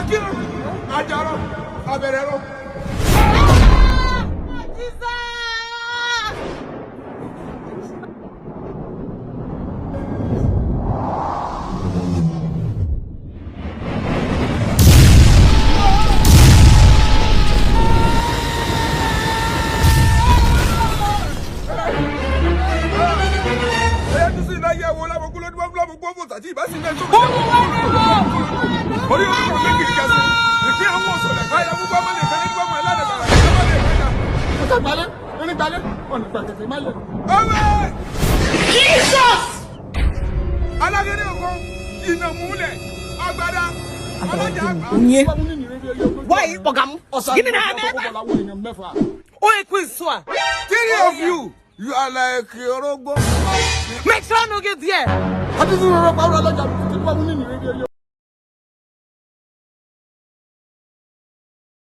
Akiro, Ajaro, Aberero. Jesus! Why? Give me that. Oh, quiz, sir. Three of you, you are like Yorogbo. Make sure no get there. How did you